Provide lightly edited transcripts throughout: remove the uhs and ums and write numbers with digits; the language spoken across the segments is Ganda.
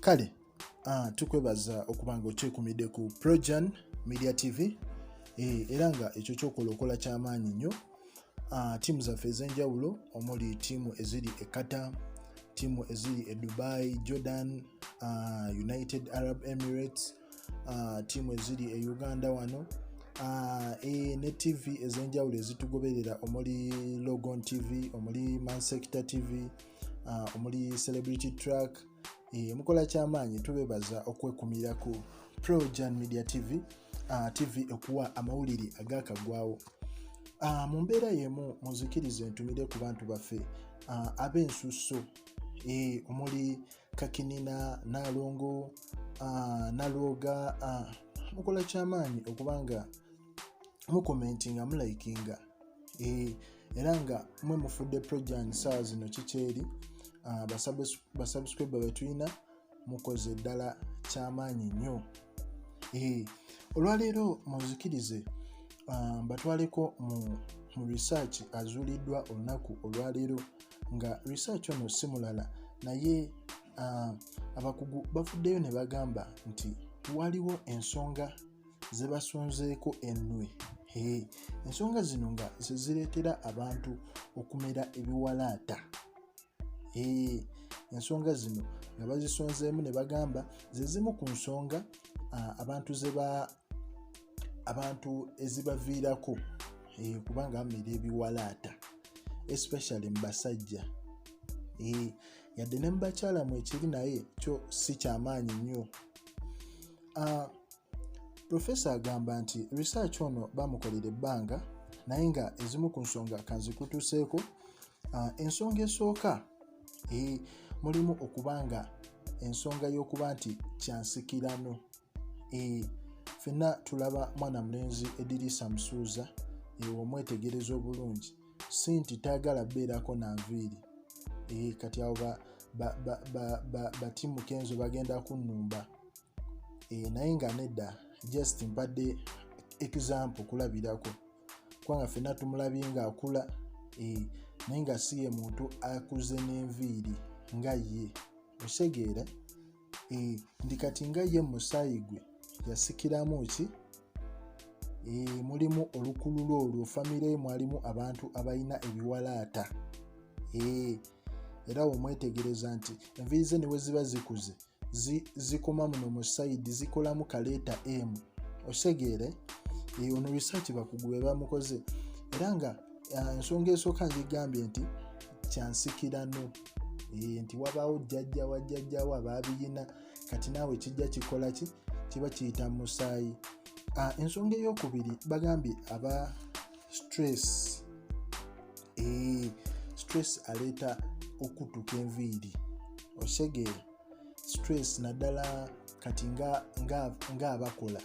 Kale tukwebaza okubanga okyekumidde ku Projan Media TV era nga ekyo kyokolokola kyamaanyi nnyo. Ttiimu zaffe ez'enjawulo omuli ttiimu eziri e Qatar, ttiimu eziri e Dubai, Jordan, United Arab Emirates, ttiimu eziri e Uganda wano, ne TV ez'enjawulo ezitugoberera omuli Logon TV, omuli Mansector TV, omuli Celebrity Track. Mukola kyamaanyi tubebaza okwekumira ku Projan Media TV, TV ekuwa amawulire agakagwawo. Mu mbeera y'emu muzikirize ntumire ku bantu baffe ab'ensusso omuli Kakinina, Nalongo, Nalwoga. Mukola kyamaanyi okubanga mukomentinga, mulikinga era nga mwe mufudde Projan ssaawa zino kikyeri. Basubscriber betulina mukoze ddala kyamaanyi nnyo. Olwaleero muzikirize mbatwaleko mu research azuuliddwa olunaku olwaleero, nga research ono si mulala naye abakugu bavuddeyo ne bagamba nti waliwo ensonga ze basonzeeko ennwe. Ensonga zino nga zezireetera abantu okumera ebiwalaata. Ensonga zino nga bazisonzeemu ne bagamba ze zimu ku nsonga abantu ezibaviirako kubanga bamera ebiwalaata, especially mu basajja. Yadde ne mu bakyala mu ekiri naye kyo si kyamaanyi nnyo. Professor agamba nti research ono bamukolera ebbanga naye nga ezimu ku nsonga kanzikutuuseeko. Ensonga esooka mulimu okubanga ensonga y'okuba nti kyansikirano. Ffenna tulaba mwana mulenzi Edirisa Musuuza omwetegereza obulungi, si nti taagala beerako na nviiri. Kati awo batimu Kenzo bagenda kunnumba, naye nga nedda just mpadde example kulabirako, kubanga ffenna tumulabye ng'akula naye nga si ye muntu akuze n'enviiri nga ye. Osegeera ndi kati nga ye musaayi gwe yasikiramu ki? Mulimu olukululu olwo, famire mwalimu abantu abalina ebiwalaata. Era omwetegereza nti enviiri ze ne bwe ziba zikuze zikoma muno mu sayidi, zikolamu kaleeta M. Osegeere ono research bakugu be bamukoze era nga ensonga esooka ngigambye nti kyansikirano, nti wabaawo jjajja wa jjajjawo abaabiyina, kati naawe kijja kikola ki? Kiba kiyita mu musaayi. Ensonga ey'okubiri bagambye aba stress. Stress aleeta okutuka enviiri. Osegeera stress naddala kati nga abakola.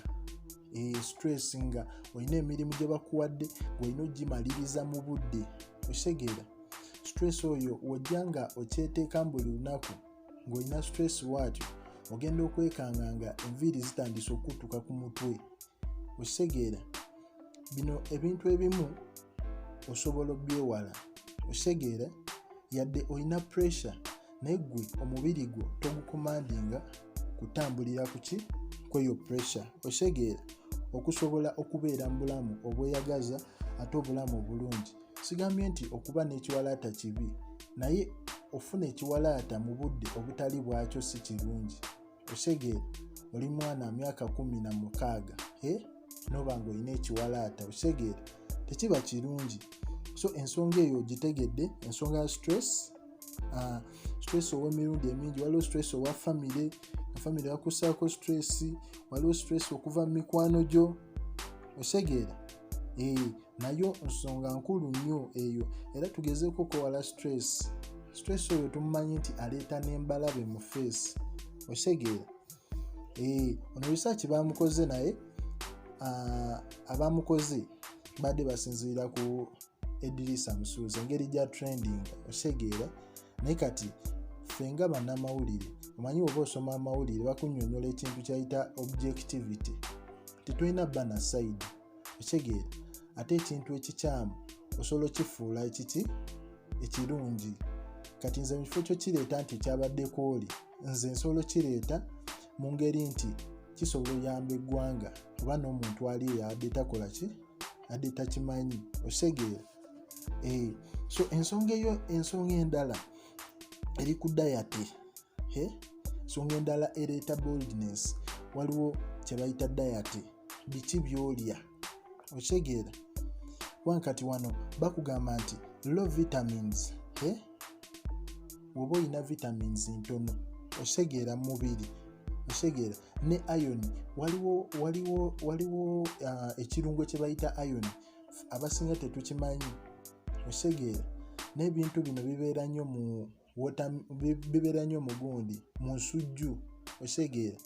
Stress nga olina emirimu gye bakuwadde ng'olina ogimaliriza mu budde. Osegeera stress oyo wojja nga okyeteeka buli lunaku ng'olina stress bw'atyo, ogenda okwekanga nga enviiri zitandise okutuka ku mutwe. Osegeera bino ebintu ebimu osobola obyewala. Osegeera yadde olina pressure naye gwe omubiri gwo togukomandinga kutambulira ku ki? Kweyo pressure. Osegeera okusobola okubeera mu bulamu obweyagaza ate obulamu obulungi. Sigambye nti okuba n'ekiwalaata kibi, naye ofuna ekiwalaata mu budde obutali bwakyo si kirungi. Osegeera oli mwana myaka 16 noba ng'olina ekiwalaata. Osegeera tekiba kirungi. So ensonga eyo ogitegedde, ensonga ya stress. Stress ow'emirundi emingi, waliwo stress owa famire, famire bakussaako stress, waliwo stress okuva mu mikwano gyo. Osegeera nayo nsonga nkulu nnyo eyo, era tugezeeko okuwala stress. Stress oyo tumumanyi nti aleeta n'embalabe mu face. Osegeera ono research bamukoze naye abamukoze badde basinziira ku Edirisa Musuuza engeri gya trending. Osegeera naye kati ffe nga bannamawulire, omanyi oba osoma amawulire bakunnyonnyola ekintu kyayita objectivity, tetulina bana side. Osegeera ate ekintu ekikyamu osobola kifuula ekirungi. Kati nze mu kifo kyo kireeta nti kyabaddeko oli nze nsobola kireeta mu ngeri nti kisobola oyamba eggwanga oba n'omuntu ali eyo abadde takola ki adde takimanyi osegeera. So ensonga endala eri ku diet, ensonga endala ereeta boldness, waliwo kye bayita diet, biki byolya osegeera. Wankati wano bakugamba nti low vitamins, woba olina vitamins ntono osegeera mu mubiri osegeera, ne iron, waliwo ekirungo kye bayita iron abasinga tetukimanyi osegeera. N'ebintu bino bibeera nnyo mu gundi, mu nsujju osegeera.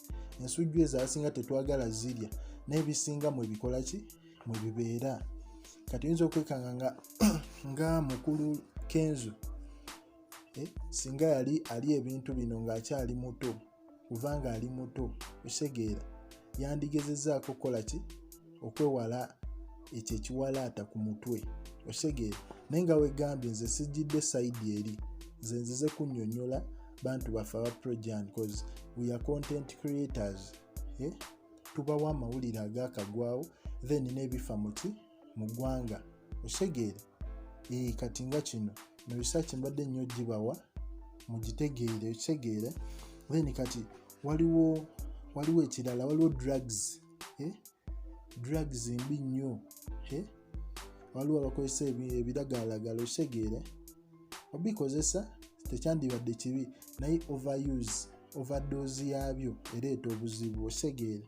Ensujju ezo abasinga tetwagala zirya, n'ebisinga mwe bikola ki mwe bibeera. Kati oyinza okwekanga nga mukulu Kenzo, singa yali ali ebintu bino ng'akyali muto, kuva nga ali muto osegeera, yandigezezaako kukola ki okwewala ekyo ekiwalaata ku mutwe osegeera. Naye nga wegambye nze sijjidde sayidi eri, nze nzize kunnyonnyola bantu baffe aba Projan cause we are content creators. Tubawa amawulire agaakagwawo then n'ebifa mu ggwanga osegeera. Kati nga kino mu research mbadde nnyo gibawa mugitegeere osegeera. Then kati waliwo ekirala, waliwo drugs, drugs mbi nnyo, waliwo abakozesa ebiragalalagala osegeera. Obikozesa tekyandibadde kibi, naye overdose yabyo ereeta obuzibu osegeera.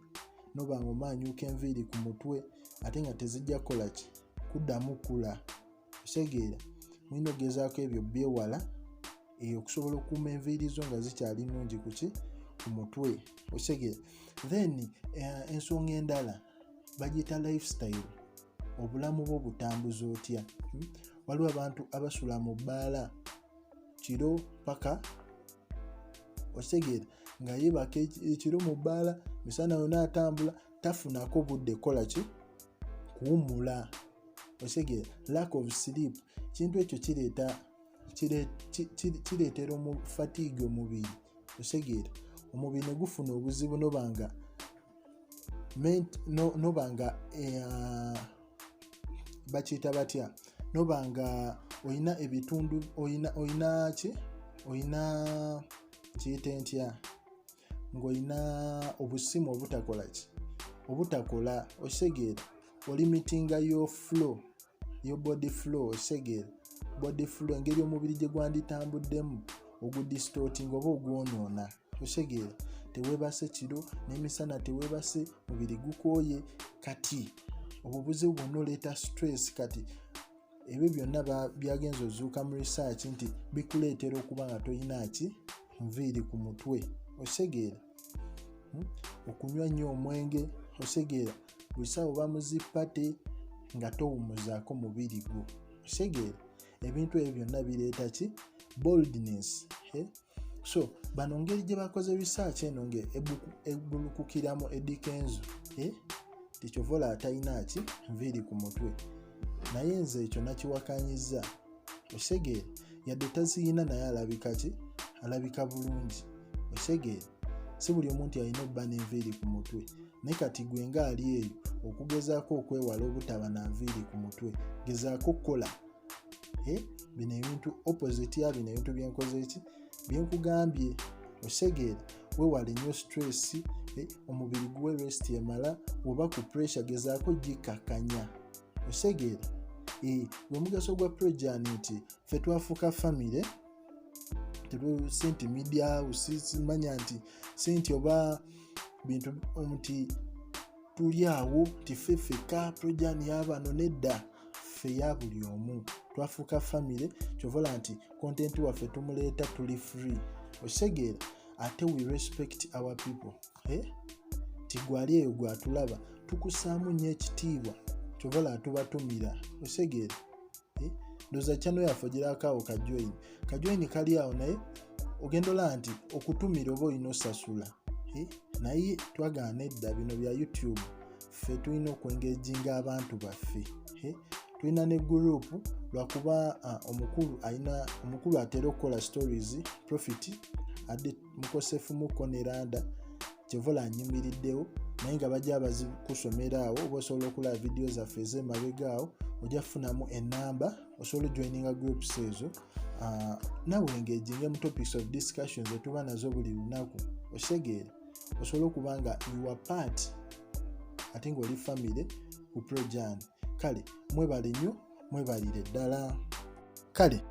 Noba nga omanyuuka enviiri ku mutwe ate nga tezijja kukola ki kuddamu kula osegeera. Mulina ogezaako ebyo byewala okusobola okukuuma enviiri zo nga zikyali nnungi ku mutwe osegeera. Then ensonga endala bagiyita lifestyle, obulamu bwo butambuza otya. Waliwo abantu abasula mu bbaala kiro paka osegeera, nga yeebaka ekiro mu bbaala, misana yonna atambula, tafunako budde kola ki kuwummula osegeera. Lack of sleep, kintu ekyo kireetera fatigue omubiri osegeera. Omubiri ne gufuna obuzibu nobanga bakiyita batya, nobanga olina ebitundu olina kiyite ntya, ng'olina obusimu obutakola osegeera. Olimitinga yo body flow osegeera. Body flow engeri omubiri gye gwanditambuddemu ogudistorting oba ogwonoona osegeera. Teweebase kiro n'emisana teweebase, mubiri gukooye. Kati obwo buzibu bwonna oleeta stress. Kati ebyo byonna byagenza ozuuka mu research nti bikuleetera okuba nga toyina nviiri ku mutwe osegeera. Okunywa nnyo omwenge osegeera, buli ssaawa oba muzippate nga towummuzaako mubiri gwo osegeera. Ebintu ebyo byonna bireeta ki boldness. So bano ngeri gye bakoze research eno ebbulukukiramu Eddie Kenzo, tikyovola atalina nviiri ku mutwe. Naye nze ekyo nakiwakanyiza osegeera. Yadde taziyina naye alabika bulungi osegeera. Si buli omuntu alina obba n'enviiri ku mutwe, naye kati gwe nga ali eyo okugezaako okwewala obutaba na nviiri ku mutwe, gezaako kukola bino ebintu opposite ya bino ebintu byenkoze byenkugambye osegeera. Wewale nnyo stress, omubiri guwe rest emala. Oba ku pressure gezaako gikakanya osegeera. Gwe mugaso gwa Projan nti ffe twafuuka family, senti media house, simanya nti senti oba bintu nti tuli awo tifefeka Projan y'abano, nedda, ffe ya buli omu. Twafuuka family, kyovola nti content waffe tumuleeta tuli free osegeera. Ate we respect our people. Tigwali eyo gwatulaba tukusaamu nnyo ekitiibwa, kyovola atubatumira osegeera. Ndoza channel yaffe girakawo kajoin kali awo, naye ogenda olaba nti okutumira oba olina osasula. Naye twagaana edda, bino bya YouTube, ffe tulina okwengeginga abantu baffe. Tulina ne group lwakuba omukulu atera okukola stories profit adde mukosefu muko ne randa kyevola anyimiriddewo naye nga bajja bazikusomera awo oba osobola okulaba vidiyo zaffe ez'emabega awo ojja kufunamu enamba osobola joininga groups ezo nawe engaging mu topics of discussions etuba nazo buli lunaku osegeere osobola okuba nga you are part ate ng'oli family ku Projan. Kale mwebale nnyo mwebalire ddala. Kale